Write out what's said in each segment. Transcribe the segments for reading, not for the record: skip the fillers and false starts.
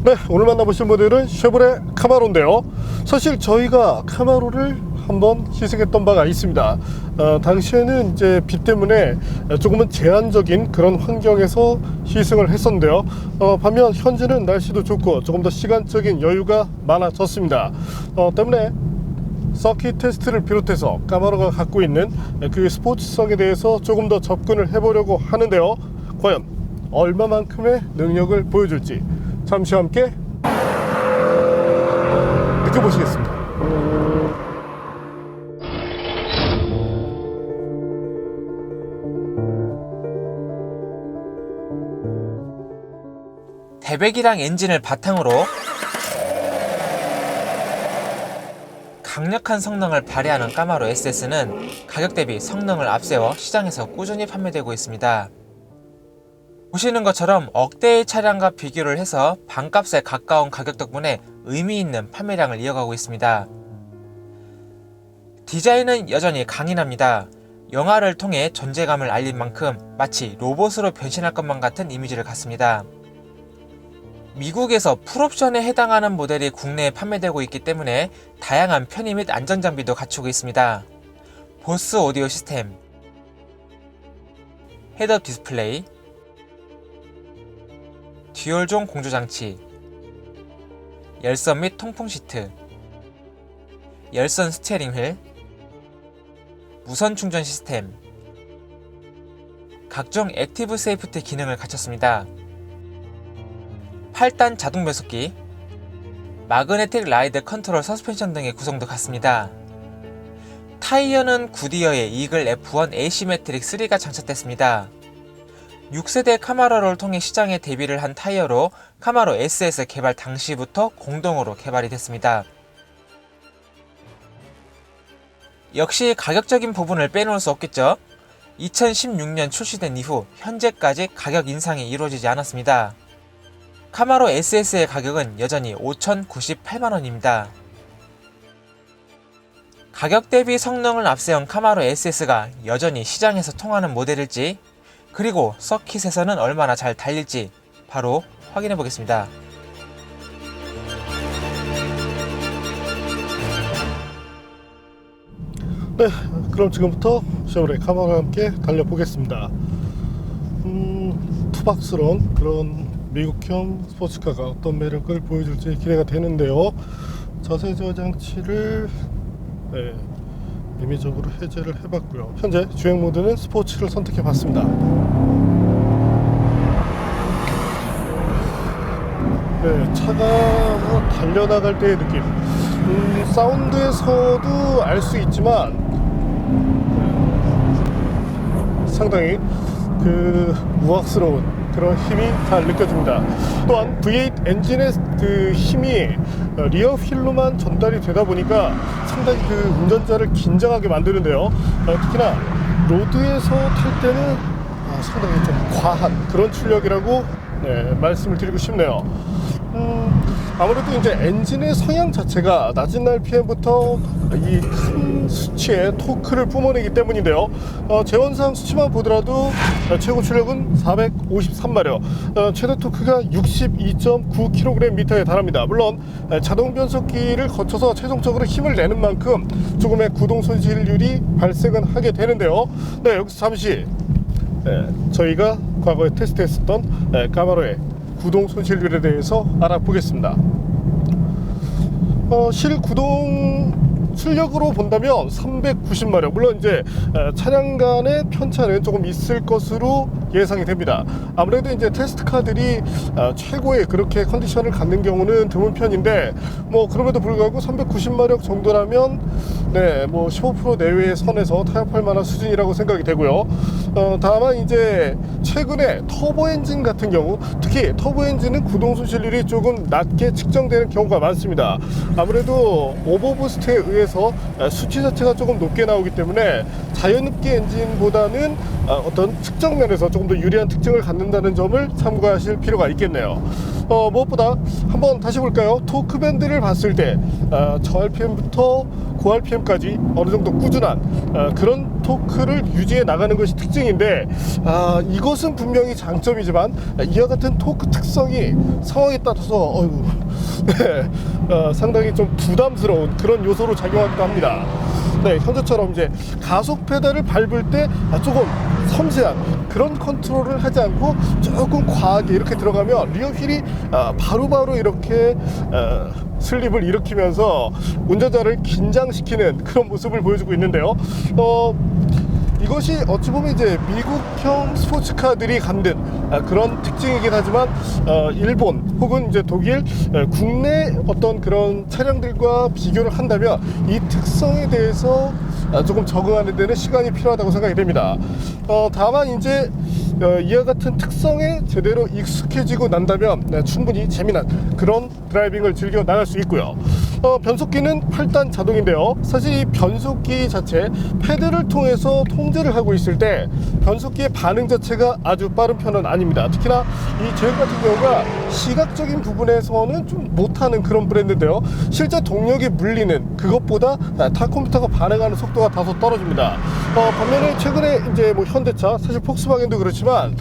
네, 오늘 만나보실 모델은 쉐보레 카마로인데요. 사실 저희가 카마로를 한번 시승했던 바가 있습니다. 당시에는 이제 비 때문에 조금은 제한적인 그런 환경에서 시승을 했었는데요. 반면 현재는 날씨도 좋고 조금 더 시간적인 여유가 많아졌습니다. 때문에 서킷 테스트를 비롯해서 카마로가 갖고 있는 그 스포츠성에 대해서 조금 더 접근을 해보려고 하는데요. 과연 얼마만큼의 능력을 보여줄지 잠시 함께 느껴보시겠습니다. 대배기량 엔진을 바탕으로 강력한 성능을 발휘하는 카마로 SS는 가격 대비 성능을 앞세워 시장에서 꾸준히 판매되고 있습니다. 보시는 것처럼 억대의 차량과 비교를 해서 반값에 가까운 가격 덕분에 의미 있는 판매량을 이어가고 있습니다. 디자인은 여전히 강인합니다. 영화를 통해 존재감을 알린 만큼 마치 로봇으로 변신할 것만 같은 이미지를 갖습니다. 미국에서 풀옵션에 해당하는 모델이 국내에 판매되고 있기 때문에 다양한 편의 및 안전장비도 갖추고 있습니다. 보스 오디오 시스템, 헤드업 디스플레이, 듀얼존 공조장치, 열선 및 통풍 시트, 열선 스티어링 휠, 무선 충전 시스템, 각종 액티브 세이프티 기능을 갖췄습니다. 8단 자동 변속기, 마그네틱 라이드 컨트롤 서스펜션 등의 구성도 같습니다. 타이어는 구디어의 이글 F1 에이시메트릭 3가 장착됐습니다. 6세대 카마로를 통해 시장에 데뷔를 한 타이어로 카마로 SS 개발 당시부터 공동으로 개발이 됐습니다. 역시 가격적인 부분을 빼놓을 수 없겠죠. 2016년 출시된 이후 현재까지 가격 인상이 이루어지지 않았습니다. 카마로 SS의 가격은 여전히 5,098만원입니다. 가격 대비 성능을 앞세운 카마로 SS가 여전히 시장에서 통하는 모델일지, 그리고 서킷에서는 얼마나 잘 달릴지 바로 확인해 보겠습니다. 네, 그럼 지금부터 쉐보레 카마로와 함께 달려보겠습니다. 투박스러운 그런 미국형 스포츠카가 어떤 매력을 보여줄지 기대가 되는데요. 자세 저장치를 임의적으로 해제를 해봤고요. 현재 주행 모드는 스포츠를 선택해 봤습니다. 네, 차가 달려나갈 때의 느낌, 사운드에서도 알 수 있지만 상당히 그 우악스러운 그런 힘이 잘 느껴집니다. 또한 V8 엔진의 그 힘이 리어 휠로만 전달이 되다 보니까 상당히 그 운전자를 긴장하게 만드는데요. 특히나 로드에서 탈 때는 상당히 좀 과한 그런 출력이라고 말씀을 드리고 싶네요. 아무래도 이제 엔진의 성향 자체가 낮은 RPM부터 이 큰 수치의 토크를 뿜어내기 때문인데요. 제원상 수치만 보더라도 최고 출력은 453마력, 최대 토크가 62.9kgm에 달합니다. 물론 자동 변속기를 거쳐서 최종적으로 힘을 내는 만큼 조금의 구동 손실률이 발생은 하게 되는데요. 네, 여기서 잠시 저희가 과거에 테스트했었던 까마로의 구동 손실률에 대해서 알아보겠습니다. 실구동 출력으로 본다면 390마력, 물론 이제 차량 간의 편차는 조금 있을 것으로 예상이 됩니다. 아무래도 이제 테스트카들이 최고의 그렇게 컨디션을 갖는 경우는 드문 편인데, 뭐 그럼에도 불구하고 390마력 정도라면 뭐 15% 내외의 선에서 타협할 만한 수준이라고 생각이 되고요. 다만 이제 최근에 터보 엔진 같은 경우, 특히 터보 엔진은 구동 손실률이 조금 낮게 측정되는 경우가 많습니다. 아무래도 오버부스트에 의해서 수치 자체가 조금 높게 나오기 때문에 자연흡기 엔진보다는 어떤 측정 면에서 조금 더 유리한 특징을 갖는다는 점을 참고하실 필요가 있겠네요. 무엇보다 한번 다시 볼까요? 토크 밴드를 봤을 때 저 RPM부터 고 RPM까지 어느 정도 꾸준한 그런 토크를 유지해 나가는 것이 특징인데, 이것은 분명히 장점이지만 이와 같은 토크 특성이 상황에 따라서 상당히 좀 부담스러운 그런 요소로 작용하기도 합니다. 현재처럼 이제 가속 페달을 밟을 때 조금 섬세한 그런 컨트롤을 하지 않고 조금 과하게 이렇게 들어가면 리어 휠이 바로바로 이렇게 슬립을 일으키면서 운전자를 긴장시키는 그런 모습을 보여주고 있는데요. 이것이 어찌 보면 이제 미국형 스포츠카들이 갖는 그런 특징이긴 하지만 일본 혹은 이제 독일 국내 어떤 그런 차량들과 비교를 한다면 이 특성에 대해서 조금 적응하는 데는 시간이 필요하다고 생각이 됩니다. 다만 이제 이와 같은 특성에 제대로 익숙해지고 난다면 충분히 재미난 그런 드라이빙을 즐겨 나갈 수 있고요. 변속기는 8단 자동인데요. 사실 이 변속기 자체 패드를 통해서 통제를 하고 있을 때 변속기의 반응 자체가 아주 빠른 편은 아닙니다. 특히나 이 제일 같은 경우가 시각적인 부분에서는 좀 못하는 그런 브랜드인데요. 실제 동력이 물리는 그것보다 타코미터가 반응하는 속도가 다소 떨어집니다. 반면에 최근에 이제 뭐 현대차, 사실 폭스바겐도 그렇지만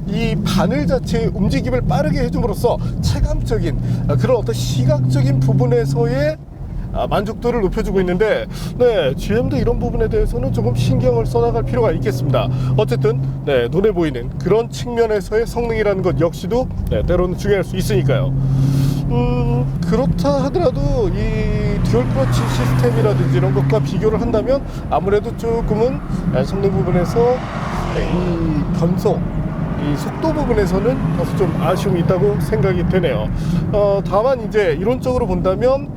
이 바늘 자체의 움직임을 빠르게 해줌으로써 체감적인 그런 어떤 시각적인 부분에서의 만족도를 높여주고 있는데, GM도 이런 부분에 대해서는 조금 신경을 써나갈 필요가 있겠습니다. 어쨌든 눈에 보이는 그런 측면에서의 성능이라는 것 역시도 때로는 중요할 수 있으니까요. 그렇다 하더라도 이 듀얼 클러치 시스템이라든지 이런 것과 비교를 한다면 아무래도 조금은 성능 부분에서 이 변속, 이 속도 부분에서는 다소 좀 아쉬움이 있다고 생각이 되네요. 다만 이제 이론적으로 본다면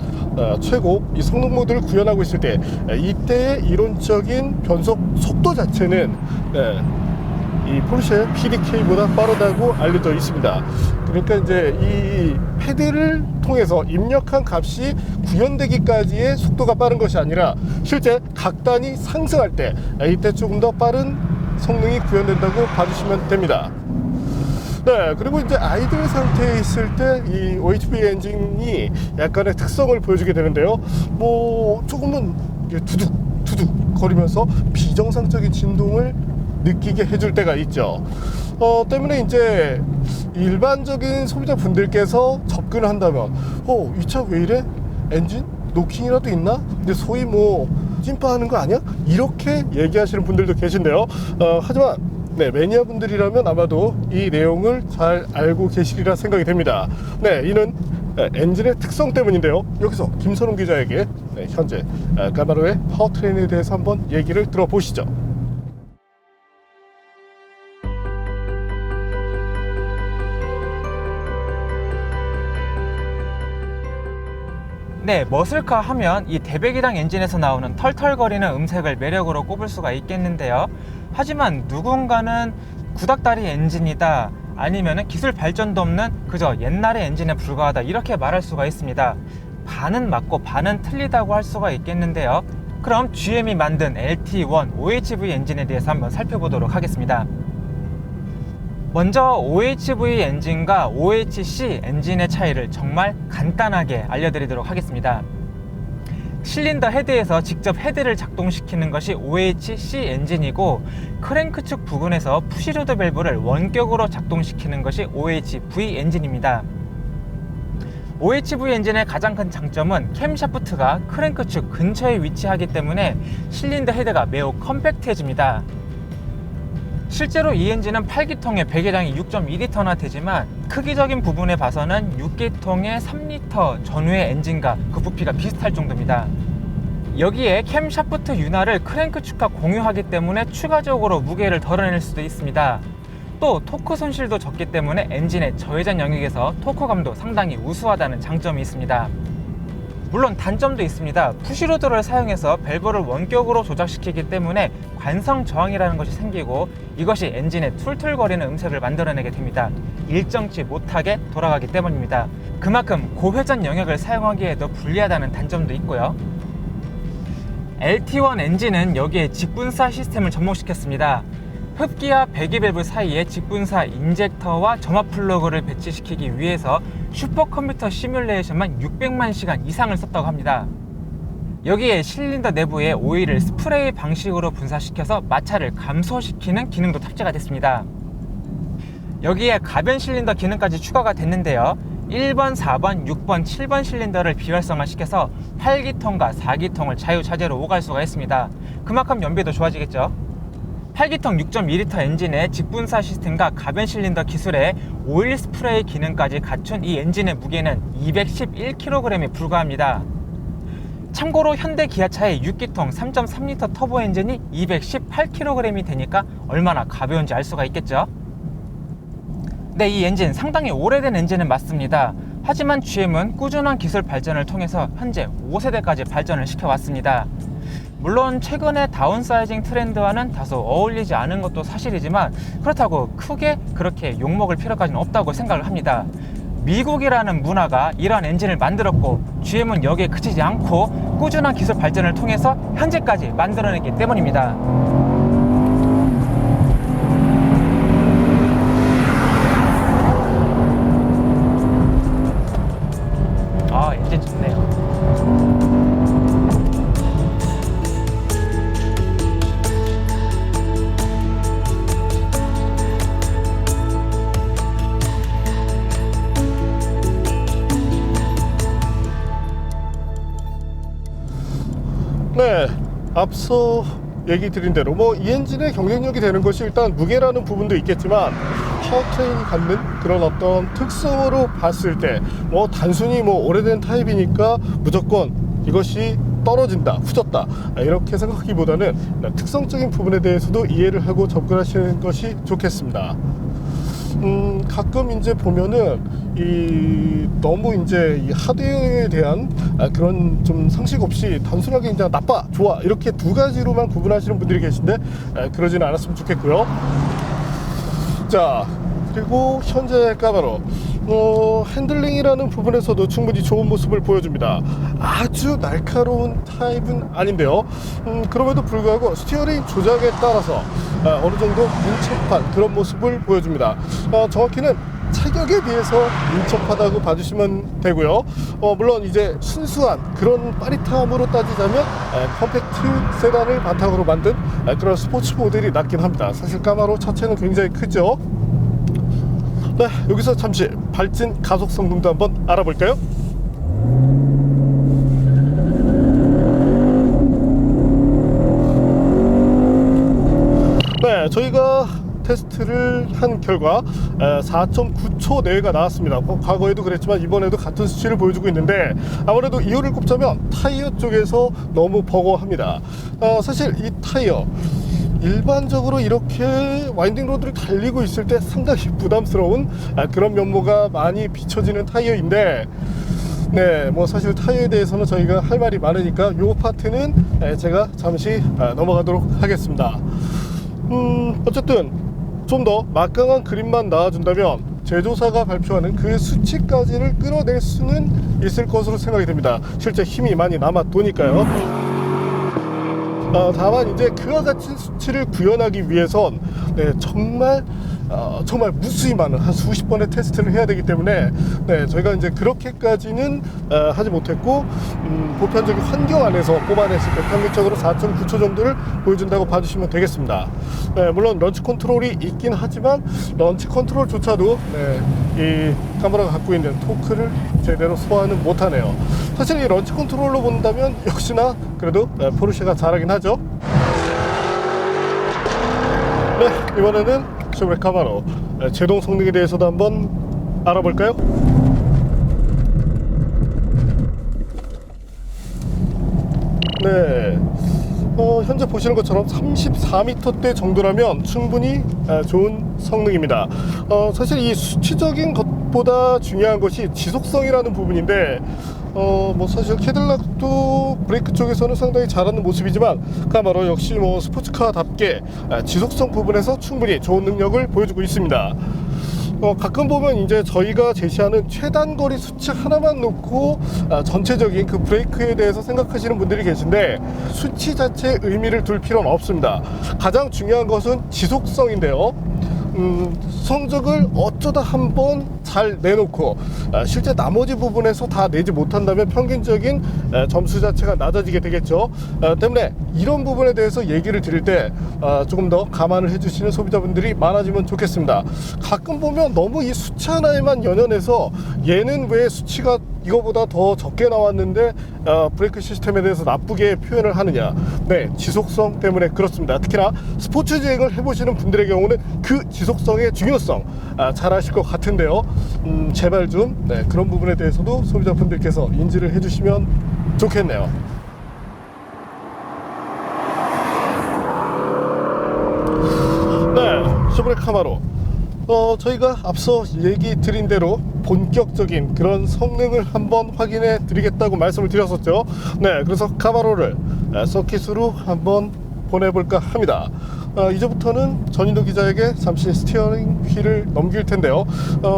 최고 이 성능 모드를 구현하고 있을 때 이때의 이론적인 변속 속도 자체는 이 포르쉐 PDK보다 빠르다고 알려져 있습니다. 그러니까 이제 이 패드를 통해서 입력한 값이 구현되기까지의 속도가 빠른 것이 아니라 실제 각 단이 상승할 때 이때 조금 더 빠른 성능이 구현된다고 봐주시면 됩니다. 그리고 이제 아이들 상태에 있을 때 이 OHV 엔진이 약간의 특성을 보여주게 되는데요. 뭐 조금은 두둑 거리면서 비정상적인 진동을 느끼게 해줄 때가 있죠. 때문에 이제 일반적인 소비자분들께서 접근을 한다면 이 차 왜 이래? 엔진? 노킹이라도 있나? 근데 소위 뭐 찐빠하는 거 아니야? 이렇게 얘기하시는 분들도 계신데요. 하지만 매니아분들이라면 아마도 이 내용을 잘 알고 계시리라 생각이 됩니다. 이는 엔진의 특성 때문인데요. 여기서 김선웅 기자에게 현재 까마로의 파워트레인에 대해서 한번 얘기를 들어보시죠. 머슬카 하면 이 대배기당 엔진에서 나오는 털털거리는 음색을 매력으로 꼽을 수가 있겠는데요. 하지만 누군가는 구닥다리 엔진이다, 아니면 기술 발전도 없는 그저 옛날의 엔진에 불과하다, 이렇게 말할 수가 있습니다. 반은 맞고 반은 틀리다고 할 수가 있겠는데요. 그럼 GM이 만든 LT1 OHV 엔진에 대해서 한번 살펴보도록 하겠습니다. 먼저 OHV 엔진과 OHC 엔진의 차이를 정말 간단하게 알려드리도록 하겠습니다. 실린더 헤드에서 직접 헤드를 작동시키는 것이 OHC 엔진이고, 크랭크 측 부분에서 푸시로드 밸브를 원격으로 작동시키는 것이 OHV 엔진입니다. OHV 엔진의 가장 큰 장점은 캠샤프트가 크랭크 측 근처에 위치하기 때문에 실린더 헤드가 매우 컴팩트해집니다. 실제로 이 엔진은 8기통에 배기량이 6.2L나 되지만 크기적인 부분에 봐서는 6기통의 3L 전후의 엔진과 그 부피가 비슷할 정도입니다. 여기에 캠 샤프트 윤활을 크랭크 축과 공유하기 때문에 추가적으로 무게를 덜어낼 수도 있습니다. 또 토크 손실도 적기 때문에 엔진의 저회전 영역에서 토크감도 상당히 우수하다는 장점이 있습니다. 물론 단점도 있습니다. 푸시로드를 사용해서 밸브를 원격으로 조작시키기 때문에 관성 저항이라는 것이 생기고 이것이 엔진의 툴툴거리는 음색을 만들어내게 됩니다. 일정치 못하게 돌아가기 때문입니다. 그만큼 고회전 영역을 사용하기에도 불리하다는 단점도 있고요. LT1 엔진은 여기에 직분사 시스템을 접목시켰습니다. 흡기와 배기 밸브 사이에 직분사 인젝터와 점화 플러그를 배치시키기 위해서 슈퍼컴퓨터 시뮬레이션만 600만 시간 이상을 썼다고 합니다. 여기에 실린더 내부에 오일을 스프레이 방식으로 분사시켜서 마찰을 감소시키는 기능도 탑재가 됐습니다. 여기에 가변 실린더 기능까지 추가가 됐는데요. 1번, 4번, 6번, 7번 실린더를 비활성화 시켜서 8기통과 4기통을 자유자재로 오갈 수가 있습니다. 그만큼 연비도 좋아지겠죠. 8기통 6.2L 엔진의 직분사 시스템과 가변 실린더 기술에 오일 스프레이 기능까지 갖춘 이 엔진의 무게는 211kg에 불과합니다. 참고로 현대 기아차의 6기통 3.3L 터보 엔진이 218kg이 되니까 얼마나 가벼운지 알 수가 있겠죠. 네, 이 엔진 상당히 오래된 엔진은 맞습니다. 하지만 GM은 꾸준한 기술 발전을 통해서 현재 5세대까지 발전을 시켜왔습니다. 물론 최근의 다운사이징 트렌드와는 다소 어울리지 않은 것도 사실이지만 그렇다고 크게 그렇게 욕먹을 필요까지는 없다고 생각을 합니다. 미국이라는 문화가 이러한 엔진을 만들었고 GM은 여기에 그치지 않고 꾸준한 기술 발전을 통해서 현재까지 만들어내기 때문입니다. 엔진 좋네요. 네, 앞서 얘기 드린 대로 이 엔진의 경쟁력이 되는 것이 일단 무게라는 부분도 있겠지만 파워트레인이 갖는 그런 어떤 특성으로 봤을 때 단순히 오래된 타입이니까 무조건 이것이 떨어진다, 후졌다 이렇게 생각하기보다는 특성적인 부분에 대해서도 이해를 하고 접근하시는 것이 좋겠습니다. 가끔 이제 보면은 너무 이제 이 하드웨어에 대한 그런 좀 상식 없이 단순하게 이제 나빠, 좋아 이렇게 두 가지로만 구분하시는 분들이 계신데 그러지는 않았으면 좋겠고요. 자, 그리고 현재 까바로 핸들링이라는 부분에서도 충분히 좋은 모습을 보여줍니다. 아주 날카로운 타입은 아닌데요. 그럼에도 불구하고 스티어링 조작에 따라서 어느 정도 민첩한 그런 모습을 보여줍니다. 정확히는 차격에 비해서 민첩하다고 봐주시면 되고요. 물론 이제 순수한 그런 빠릿함으로 따지자면 컴팩트 세단을 바탕으로 만든 그런 스포츠 모델이 낫긴 합니다. 사실 까마로 차체는 굉장히 크죠. 네, 여기서 잠시 발진 가속 성능도 한번 알아볼까요? 네, 저희가 테스트를 한 결과 4.9초 내외가 나왔습니다. 과거에도 그랬지만 이번에도 같은 수치를 보여주고 있는데 아무래도 이유를 꼽자면 타이어 쪽에서 너무 버거워합니다. 사실 이 타이어 일반적으로 이렇게 와인딩 로드를 달리고 있을 때 상당히 부담스러운 그런 면모가 많이 비춰지는 타이어인데 네, 사실 타이어에 대해서는 저희가 할 말이 많으니까 이 파트는 제가 잠시 넘어가도록 하겠습니다. 어쨌든 좀 더 막강한 그림만 나와준다면 제조사가 발표하는 그 수치까지를 끌어낼 수는 있을 것으로 생각이 됩니다. 실제 힘이 많이 남아도니까요. 다만 이제 그와 같은 수치를 구현하기 위해선 정말 무수히 많은 한 수십 번의 테스트를 해야 되기 때문에 저희가 이제 그렇게까지는 하지 못했고 보편적인 환경 안에서 뽑아냈을 때 평균적으로 4.9초 정도를 보여준다고 봐주시면 되겠습니다. 물론 런치 컨트롤이 있긴 하지만 런치 컨트롤조차도 이 카메라가 갖고 있는 토크를 제대로 소화는 못하네요. 사실 이 런치 컨트롤로 본다면 역시나 그래도 포르쉐가 잘하긴 하죠. 네, 이번에는 쉐보레 카마로 제동 성능에 대해서도 한번 알아볼까요? 네, 현재 보시는 것처럼 34m대 정도라면 충분히 좋은 성능입니다. 사실 이 수치적인 것보다 중요한 것이 지속성이라는 부분인데 뭐 사실 캐딜락도 브레이크 쪽에서는 상당히 잘하는 모습이지만 카마로 역시 뭐 스포츠카답게 지속성 부분에서 충분히 좋은 능력을 보여주고 있습니다. 가끔 보면 이제 저희가 제시하는 최단거리 수치 하나만 놓고 전체적인 그 브레이크에 대해서 생각하시는 분들이 계신데 수치 자체에 의미를 둘 필요는 없습니다. 가장 중요한 것은 지속성인데요. 성적을 어쩌다 한번 잘 내놓고 실제 나머지 부분에서 다 내지 못한다면 평균적인 점수 자체가 낮아지게 되겠죠. 때문에 이런 부분에 대해서 얘기를 드릴 때 조금 더 감안을 해주시는 소비자분들이 많아지면 좋겠습니다. 가끔 보면 너무 이 수치 하나에만 연연해서 얘는 왜 수치가 이거보다 더 적게 나왔는데 브레이크 시스템에 대해서 나쁘게 표현을 하느냐. 네, 지속성 때문에 그렇습니다. 특히나 스포츠 주행을 해보시는 분들의 경우는 그 지속성의 중요성 잘 아실 것 같은데요. 제발 좀 그런 부분에 대해서도 소비자분들께서 인지를 해주시면 좋겠네요. 네, 쉐보레 카마로 저희가 앞서 얘기 드린 대로 본격적인 그런 성능을 한번 확인해 드리겠다고 말씀을 드렸었죠. 네, 그래서 카마로를 서킷으로 한번 보내볼까 합니다. 이제부터는 전인도 기자에게 잠시 스티어링 휠을 넘길 텐데요.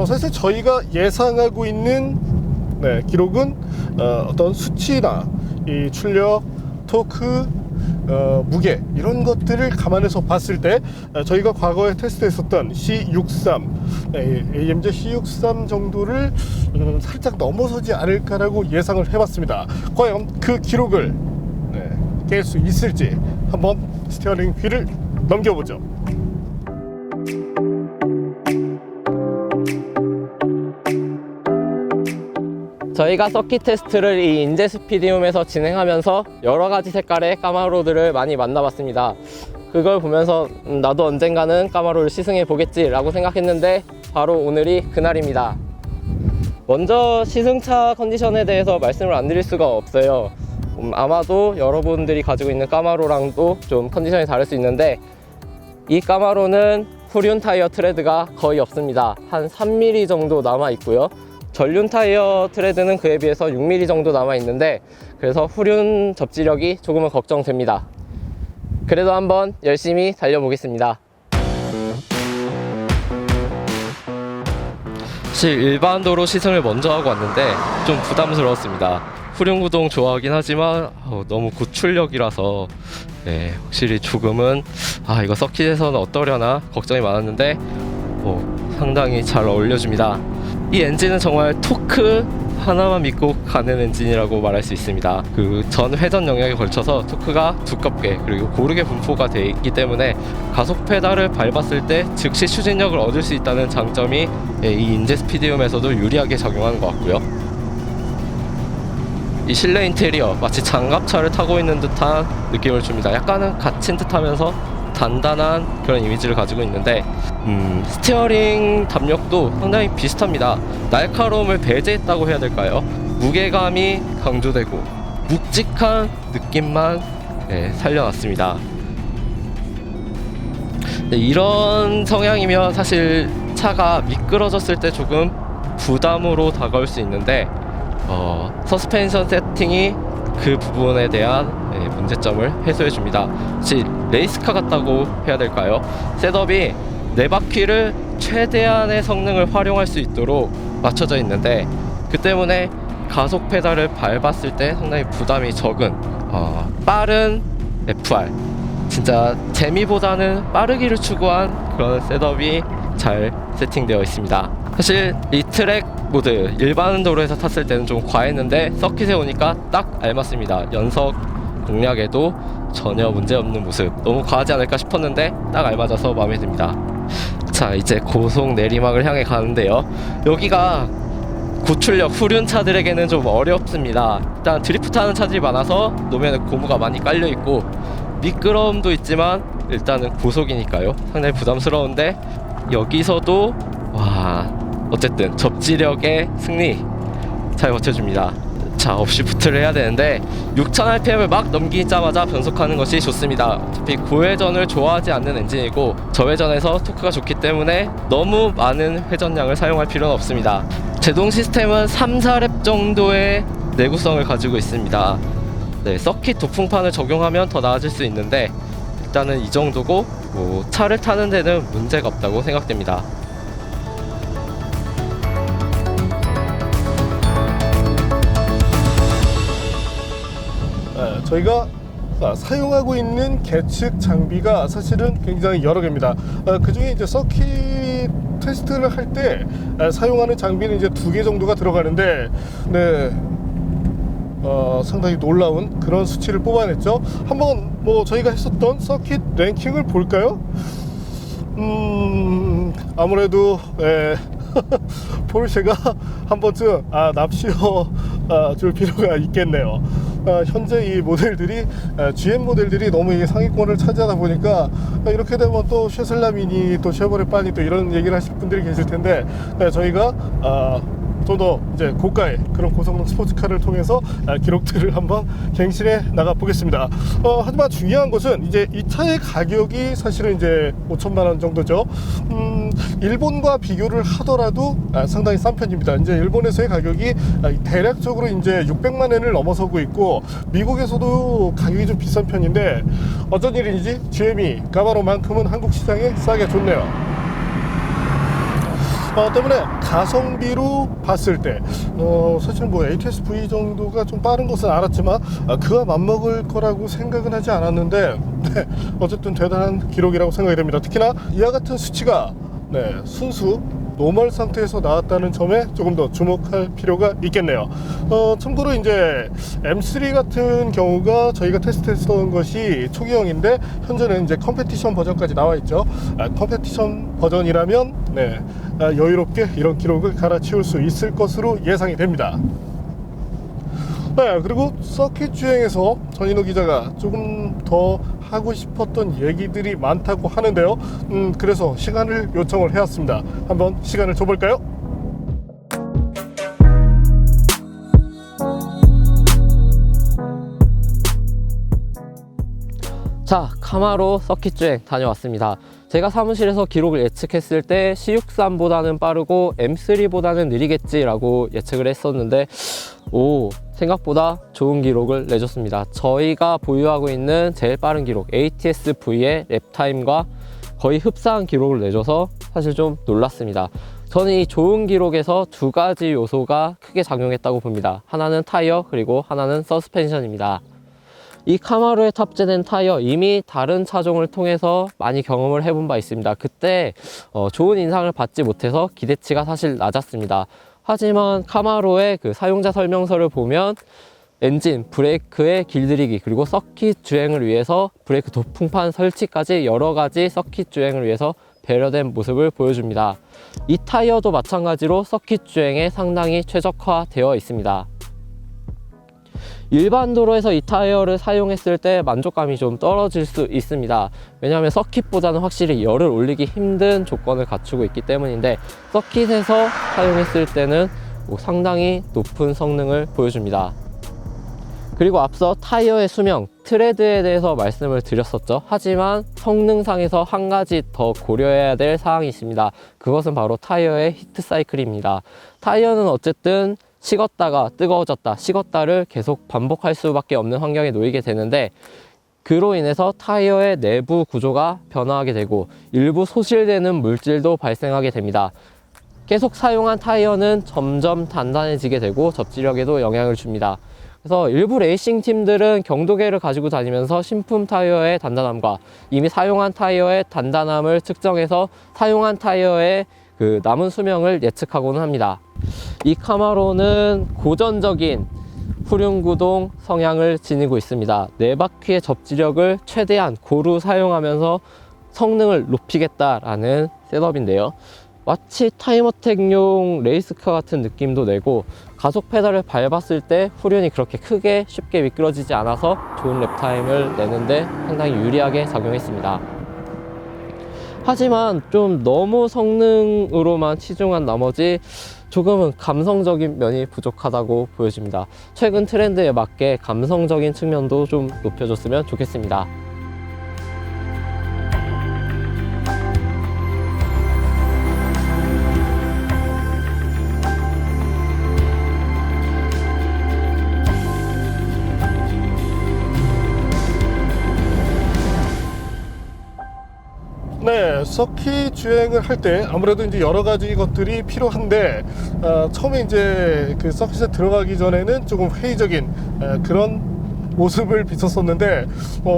사실 저희가 예상하고 있는 기록은 어떤 수치나 이 출력, 토크, 무게 이런 것들을 감안해서 봤을 때 저희가 과거에 테스트했었던 C63 AMG C63 정도를 살짝 넘어서지 않을까라고 예상을 해봤습니다. 과연 그 기록을 깰 수 있을지 한번 스티어링 휠을 넘겨보죠. 저희가 서킷 테스트를 이 인제 스피디움에서 진행하면서 여러 가지 색깔의 까마로들을 많이 만나봤습니다. 그걸 보면서 나도 언젠가는 까마로를 시승해 보겠지 라고 생각했는데 바로 오늘이 그날입니다. 먼저 시승차 컨디션에 대해서 말씀을 안 드릴 수가 없어요. 아마도 여러분들이 가지고 있는 까마로랑도 좀 컨디션이 다를 수 있는데 이 까마로는 후륜 타이어 트레드가 거의 없습니다. 한 3mm 정도 남아 있고요. 전륜 타이어 트레드는 그에 비해서 6mm 정도 남아 있는데 그래서 후륜 접지력이 조금은 걱정됩니다. 그래도 한번 열심히 달려보겠습니다. 사실 일반 도로 시승을 먼저 하고 왔는데 좀 부담스러웠습니다. 후륜 구동 좋아하긴 하지만 너무 고출력이라서 확실히 조금은 이거 서킷에서는 어떠려나 걱정이 많았는데 상당히 잘 어울려줍니다. 이 엔진은 정말 토크 하나만 믿고 가는 엔진이라고 말할 수 있습니다. 그 전 회전 영역에 걸쳐서 토크가 두껍게 그리고 고르게 분포가 되어 있기 때문에 가속 페달을 밟았을 때 즉시 추진력을 얻을 수 있다는 장점이 이 인제 스피디움에서도 유리하게 적용하는 것 같고요. 이 실내 인테리어 마치 장갑차를 타고 있는 듯한 느낌을 줍니다. 약간은 갇힌 듯하면서 단단한 그런 이미지를 가지고 있는데 스티어링 담력도 상당히 비슷합니다. 날카로움을 배제했다고 해야 될까요? 무게감이 강조되고 묵직한 느낌만 살려놨습니다. 이런 성향이면 사실 차가 미끄러졌을 때 조금 부담으로 다가올 수 있는데 서스펜션 세팅이 그 부분에 대한 문제점을 해소해 줍니다. 혹시 레이스카 같다고 해야 될까요? 셋업이 4바퀴를 최대한의 성능을 활용할 수 있도록 맞춰져 있는데 그 때문에 가속 페달을 밟았을 때 상당히 부담이 적은 빠른 FR, 진짜 재미보다는 빠르기를 추구한 그런 셋업이 잘 세팅되어 있습니다. 사실 이 트랙 모드 일반 도로에서 탔을 때는 좀 과했는데 서킷에 오니까 딱 알맞습니다. 연석 공략에도 전혀 문제없는 모습, 너무 과하지 않을까 싶었는데 딱 알맞아서 마음에 듭니다. 자, 이제 고속 내리막을 향해 가는데요. 여기가 고출력 후륜 차들에게는 좀 어렵습니다. 일단 드리프트 하는 차들이 많아서 노면에 고무가 많이 깔려 있고 미끄러움도 있지만 일단은 고속이니까요. 상당히 부담스러운데 여기서도 와 어쨌든 접지력의 승리 잘 버텨줍니다. 자 업시프트를 해야 되는데 6000rpm을 막 넘기자마자 변속하는 것이 좋습니다. 어차피 고회전을 좋아하지 않는 엔진이고 저회전에서 토크가 좋기 때문에 너무 많은 회전량을 사용할 필요는 없습니다. 제동 시스템은 3, 4렙 정도의 내구성을 가지고 있습니다. 네, 서킷 도풍판을 적용하면 더 나아질 수 있는데 일단은 이 정도고 뭐 차를 타는 데는 문제가 없다고 생각됩니다. 저희가 사용하고 있는 계측 장비가 사실은 굉장히 여러 개입니다. 그 중에 이제 서킷 테스트를 할 때 사용하는 장비는 이제 2개 정도가 들어가는데, 네, 상당히 놀라운 그런 수치를 뽑아냈죠. 한번 뭐 저희가 했었던 서킷 랭킹을 볼까요? 아무래도 포르쉐가 한 번쯤 납치어 줄 필요가 있겠네요. 현재 이 모델들이 GM 모델들이 너무 이 상위권을 차지하다 보니까 이렇게 되면 또 쉐슬라 미니 또 쉐보레 빠니 또 이런 얘기를 하실 분들이 계실 텐데, 저희가 좀 더 이제 고가의 그런 고성능 스포츠카를 통해서 기록들을 한번 갱신해 나가 보겠습니다. 하지만 중요한 것은 이제 이 차의 가격이 사실은 이제 5천만 원 정도죠. 일본과 비교를 하더라도 상당히 싼 편입니다. 이제 일본에서의 가격이 대략적으로 이제 600만 엔을 넘어서고 있고, 미국에서도 가격이 좀 비싼 편인데 어쩐 일인지 GM이 까마로만큼은 한국 시장에 싸게 줬네요. 때문에 가성비로 봤을 때 사실 뭐 ATS-V 정도가 좀 빠른 것은 알았지만 그와 맞먹을 거라고 생각은 하지 않았는데, 네, 어쨌든 대단한 기록이라고 생각이 됩니다. 특히나 이와 같은 수치가 순수 노멀 상태에서 나왔다는 점에 조금 더 주목할 필요가 있겠네요. 참고로 이제 M3 같은 경우가 저희가 테스트했던 것이 초기형인데 현재는 이제 컴페티션 버전까지 나와 있죠. 컴페티션 버전이라면 여유롭게 이런 기록을 갈아치울 수 있을 것으로 예상이 됩니다. 네, 그리고 서킷 주행에서 전인호 기자가 조금 더 하고 싶었던 얘기들이 많다고 하는데요. 그래서 시간을 요청을 해왔습니다. 한번 시간을 줘볼까요? 자, 카마로 서킷 주행 다녀왔습니다. 제가 사무실에서 기록을 예측했을 때 C63보다는 빠르고 M3보다는 느리겠지라고 예측을 했었는데 생각보다 좋은 기록을 내줬습니다. 저희가 보유하고 있는 제일 빠른 기록 ATS-V의 랩타임과 거의 흡사한 기록을 내줘서 사실 좀 놀랐습니다. 저는 이 좋은 기록에서 2가지 요소가 크게 작용했다고 봅니다. 하나는 타이어, 그리고 하나는 서스펜션입니다. 이 카마로에 탑재된 타이어, 이미 다른 차종을 통해서 많이 경험을 해본 바 있습니다. 그때 좋은 인상을 받지 못해서 기대치가 사실 낮았습니다. 하지만 카마로의 그 사용자 설명서를 보면 엔진, 브레이크의 길들이기, 그리고 서킷 주행을 위해서 브레이크 도풍판 설치까지 여러 가지 서킷 주행을 위해서 배려된 모습을 보여줍니다. 이 타이어도 마찬가지로 서킷 주행에 상당히 최적화되어 있습니다. 일반 도로에서 이 타이어를 사용했을 때 만족감이 좀 떨어질 수 있습니다. 왜냐하면 서킷보다는 확실히 열을 올리기 힘든 조건을 갖추고 있기 때문인데, 서킷에서 사용했을 때는 상당히 높은 성능을 보여줍니다. 그리고 앞서 타이어의 수명, 트레드에 대해서 말씀을 드렸었죠. 하지만 성능상에서 한 가지 더 고려해야 될 사항이 있습니다. 그것은 바로 타이어의 히트 사이클입니다. 타이어는 어쨌든 식었다가 뜨거워졌다, 식었다를 계속 반복할 수밖에 없는 환경에 놓이게 되는데, 그로 인해서 타이어의 내부 구조가 변화하게 되고 일부 소실되는 물질도 발생하게 됩니다. 계속 사용한 타이어는 점점 단단해지게 되고 접지력에도 영향을 줍니다. 그래서 일부 레이싱 팀들은 경도계를 가지고 다니면서 신품 타이어의 단단함과 이미 사용한 타이어의 단단함을 측정해서 사용한 타이어의 그 남은 수명을 예측하고는 합니다. 이 카마로는 고전적인 후륜구동 성향을 지니고 있습니다. 4바퀴의 접지력을 최대한 고루 사용하면서 성능을 높이겠다라는 셋업인데요. 마치 타임어택용 레이스카 같은 느낌도 내고, 가속 페달을 밟았을 때 후륜이 그렇게 크게 쉽게 미끄러지지 않아서 좋은 랩타임을 내는데 상당히 유리하게 작용했습니다. 하지만 좀 너무 성능으로만 치중한 나머지 조금은 감성적인 면이 부족하다고 보여집니다. 최근 트렌드에 맞게 감성적인 측면도 좀 높여줬으면 좋겠습니다. 네, 서킷 주행을 할 때 아무래도 이제 여러 가지 것들이 필요한데 처음에 이제 그 서킷에 들어가기 전에는 조금 회의적인 그런 모습을 비쳤었는데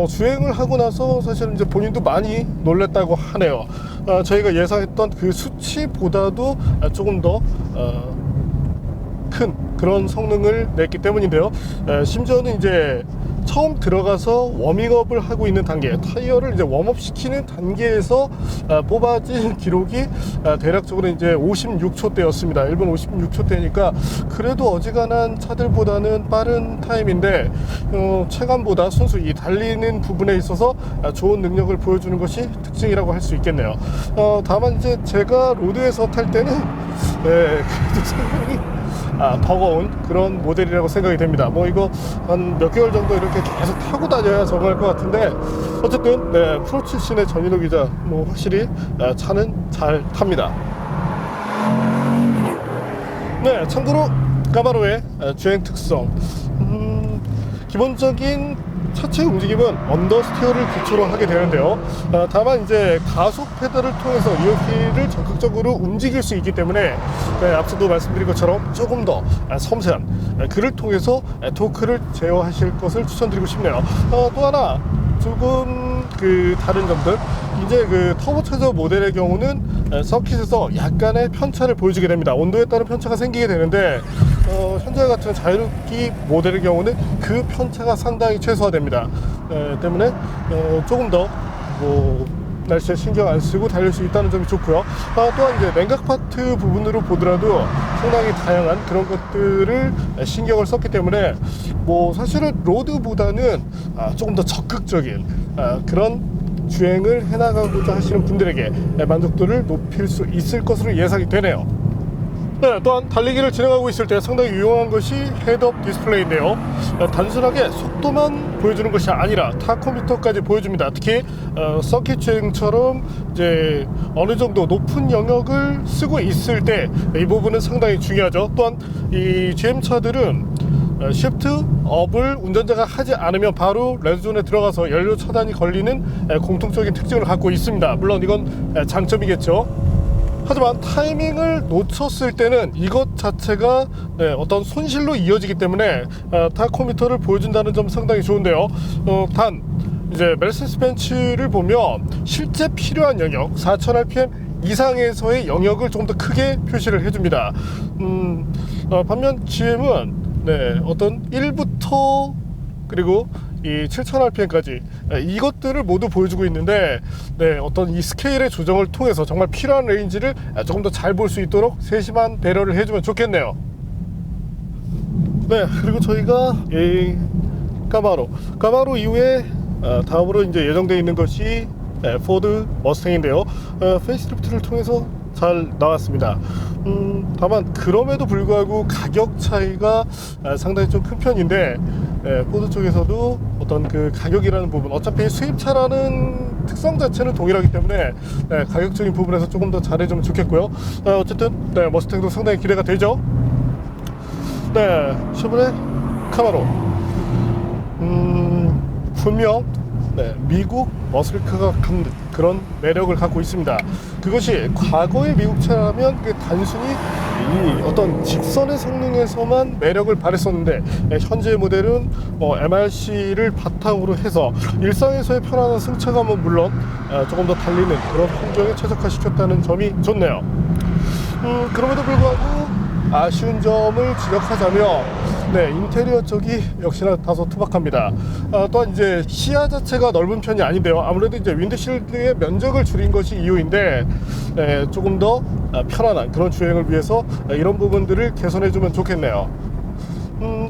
주행을 하고 나서 사실은 이제 본인도 많이 놀랬다고 하네요. 저희가 예상했던 그 수치보다도 조금 더 큰 그런 성능을 냈기 때문인데요. 심지어는 이제 처음 들어가서 워밍업을 하고 있는 단계, 타이어를 이제 웜업 시키는 단계에서 뽑아진 기록이 대략적으로 이제 56초대였습니다. 1분 56초대니까 그래도 어지간한 차들보다는 빠른 타임인데 체감보다 순수 이 달리는 부분에 있어서 좋은 능력을 보여주는 것이 특징이라고 할 수 있겠네요. 다만 이제 제가 로드에서 탈 때는 그래도 상당히 버거운 그런 모델이라고 생각이 됩니다. 뭐 이거 한 몇 개월 정도 이렇게 계속 타고 다녀야 적응할 것 같은데 어쨌든 프로 출신의 전인호 기자 뭐 확실히 차는 잘 탑니다. 네, 참고로 까마로의 주행 특성, 기본적인 차체 움직임은 언더스티어를 기초로 하게 되는데요. 다만 이제 가속 페달을 통해서 리어휠을 적극적으로 움직일 수 있기 때문에 앞서도 말씀드린 것처럼 조금 더 섬세한 그를 통해서 토크를 제어하실 것을 추천드리고 싶네요. 또 하나 조금 그 다른 점들, 이제 그 터보차저 모델의 경우는 서킷에서 약간의 편차를 보여주게 됩니다. 온도에 따른 편차가 생기게 되는데 현재 같은 자유롭기 모델의 경우는 그 편차가 상당히 최소화됩니다. 때문에 조금 더 날씨에 신경 안 쓰고 달릴 수 있다는 점이 좋고요. 또한 이제 냉각 파트 부분으로 보더라도 상당히 다양한 그런 것들을 신경을 썼기 때문에 사실은 로드보다는 조금 더 적극적인 그런 주행을 해나가고자 하시는 분들에게 만족도를 높일 수 있을 것으로 예상이 되네요. 네, 또한 달리기를 진행하고 있을 때 상당히 유용한 것이 헤드업 디스플레이인데요. 단순하게 속도만 보여주는 것이 아니라 타코미터까지 보여줍니다. 특히 서킷 주행처럼 이제 어느 정도 높은 영역을 쓰고 있을 때 이 부분은 상당히 중요하죠. 또한 이 GM 차들은 시프트 업을 운전자가 하지 않으면 바로 레드존에 들어가서 연료 차단이 걸리는 공통적인 특징을 갖고 있습니다. 물론 이건 장점이겠죠. 하지만 타이밍을 놓쳤을 때는 이것 자체가 어떤 손실로 이어지기 때문에 타코미터를 보여준다는 점 상당히 좋은데요. 단 이제 메르세데스 벤츠를 보면 실제 필요한 영역 4000rpm 이상에서의 영역을 조금 더 크게 표시를 해줍니다. 반면 GM은 어떤 1부터 그리고 이 7000rpm까지 이것들을 모두 보여주고 있는데 어떤 이 스케일의 조정을 통해서 정말 필요한 레인지를 조금 더 잘 볼 수 있도록 세심한 배려를 해주면 좋겠네요. 그리고 저희가 이 까마로 이후에 다음으로 이제 예정되어 있는 것이 포드 머스탱인데요. 페이스리프트를 통해서 잘 나왔습니다. 다만 그럼에도 불구하고 가격 차이가 상당히 좀 큰 편인데 포드 쪽에서도 어떤 그 가격이라는 부분, 어차피 수입차라는 특성 자체는 동일하기 때문에 가격적인 부분에서 조금 더 잘해주면 좋겠고요. 어쨌든 머스탱도 상당히 기대가 되죠. 쉐보레 카마로 분명 미국 머슬카가 갖는 그런 매력을 갖고 있습니다. 그것이 과거의 미국 차라면 단순히 이 어떤 직선의 성능에서만 매력을 발했었는데 현재 모델은 MRC를 바탕으로 해서 일상에서의 편안한 승차감은 물론 조금 더 달리는 그런 환경에 최적화시켰다는 점이 좋네요. 그럼에도 불구하고 아쉬운 점을 지적하자면 인테리어 쪽이 역시나 다소 투박합니다. 또한 이제 시야 자체가 넓은 편이 아닌데요. 아무래도 이제 윈드실드의 면적을 줄인 것이 이유인데 조금 더 편안한 그런 주행을 위해서 이런 부분들을 개선해주면 좋겠네요.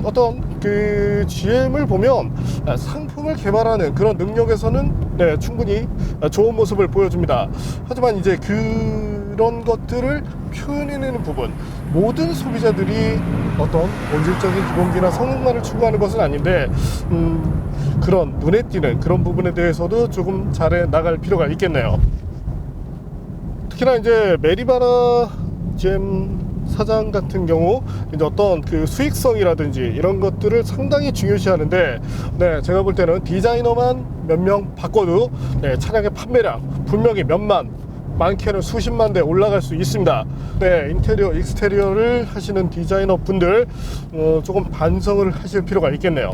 어떤 그 GM을 보면 상품을 개발하는 그런 능력에서는 네, 충분히 좋은 모습을 보여줍니다. 하지만 이제 그런 것들을 표현해내는 부분, 모든 소비자들이 어떤 본질적인 기본기나 성능만을 추구하는 것은 아닌데 그런 눈에 띄는 그런 부분에 대해서도 조금 잘해 나갈 필요가 있겠네요. 특히나 이제 메리바라 GM 사장 같은 경우 이제 어떤 그 수익성이라든지 이런 것들을 상당히 중요시하는데, 네, 제가 볼 때는 디자이너만 몇 명 바꿔도 네, 차량의 판매량 분명히 몇만, 많게는 수십만 대 올라갈 수 있습니다. 네, 인테리어, 익스테리어를 하시는 디자이너 분들 조금 반성을 하실 필요가 있겠네요.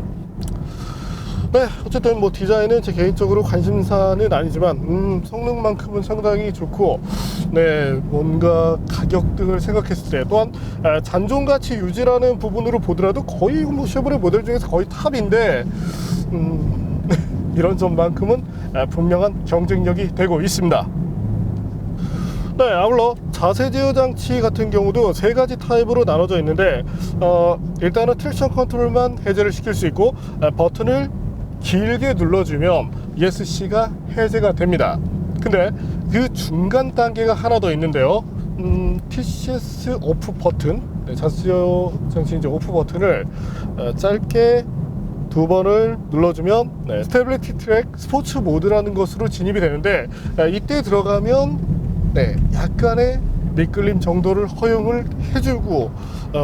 네, 어쨌든 뭐 디자인은 제 개인적으로 관심사는 아니지만 성능만큼은 상당히 좋고, 네, 뭔가 가격 등을 생각했을 때 또한 잔존가치 유지라는 부분으로 보더라도 거의 뭐 쉐보레 모델 중에서 거의 탑인데 이런 점만큼은 분명한 경쟁력이 되고 있습니다. 네, 아울러 자세 제어 장치 같은 경우도 세 가지 타입으로 나눠져 있는데 일단은 트랙션 컨트롤만 해제를 시킬 수 있고, 버튼을 길게 눌러주면 ESC가 해제가 됩니다. 근데 그 중간 단계가 하나 더 있는데요. TCS 오프 버튼, 네, 자세 제어 장치 이제 오프 버튼을 짧게 두 번을 눌러주면 네, 스테빌리티 트랙 스포츠 모드라는 것으로 진입이 되는데, 이때 들어가면 네, 약간의 미끌림 정도를 허용을 해주고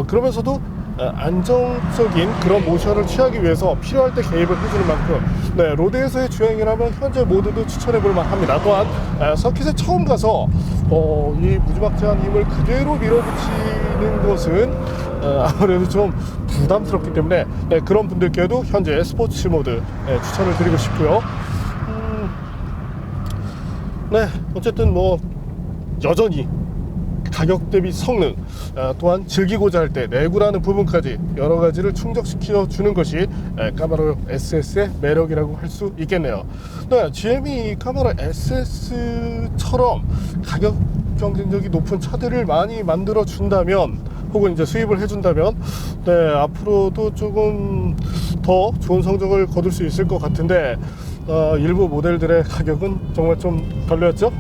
그러면서도 안정적인 그런 모션을 취하기 위해서 필요할 때 개입을 해주는 만큼 네, 로드에서의 주행이라면 현재 모드도 추천해 볼 만합니다. 또한 서킷에 처음 가서 이 무지막지한 힘을 그대로 밀어붙이는 것은 아무래도 좀 부담스럽기 때문에 네, 그런 분들께도 현재 스포츠 모드 추천을 드리고 싶고요. 네, 어쨌든 뭐 여전히 가격 대비 성능, 또한 즐기고자 할 때 내구라는 부분까지 여러 가지를 충족시켜 주는 것이 카마로 SS의 매력이라고 할 수 있겠네요. 네, GM이 카마로 SS처럼 가격 경쟁력이 높은 차들을 많이 만들어 준다면, 혹은 이제 수입을 해준다면, 네, 앞으로도 조금 더 좋은 성적을 거둘 수 있을 것 같은데 일부 모델들의 가격은 정말 좀 별로였죠?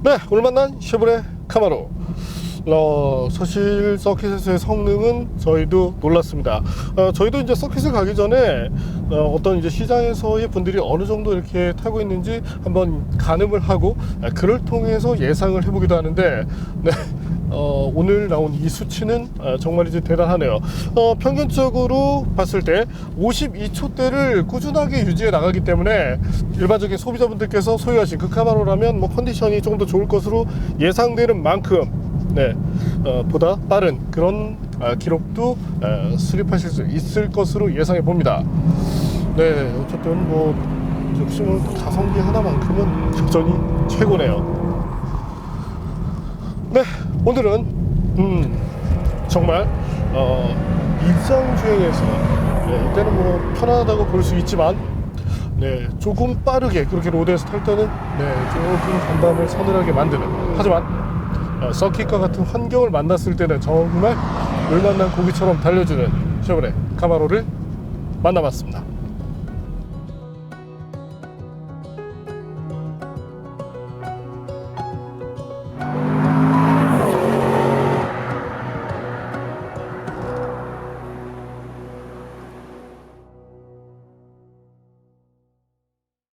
네, 오늘 만난 쉐보레 카마로. 사실 서킷에서의 성능은 저희도 놀랐습니다. 저희도 이제 서킷을 가기 전에 어떤 이제 시장에서의 분들이 어느 정도 이렇게 타고 있는지 한번 가늠을 하고 그를 통해서 예상을 해보기도 하는데, 네, 오늘 나온 이 수치는 정말 이제 대단하네요. 평균적으로 봤을 때 52초대를 꾸준하게 유지해 나가기 때문에 일반적인 소비자분들께서 소유하신 그 카마로라면 뭐 컨디션이 조금 더 좋을 것으로 예상되는 만큼 네, 보다 빠른 그런 기록도 수립하실 수 있을 것으로 예상해 봅니다. 네, 어쨌든 뭐 역시 뭐 가성비 하나만큼은 여전히 최고네요. 네, 오늘은 정말 일상 주행에서 네, 이때는 뭐 편안하다고 볼 수 있지만 네, 조금 빠르게 그렇게 로드에서 탈 때는 조금 간담을 서늘하게 만드는, 하지만 서킷과 같은 환경을 만났을 때는 정말 물 만난 고기처럼 달려주는 쉐보레 카마로를 만나봤습니다.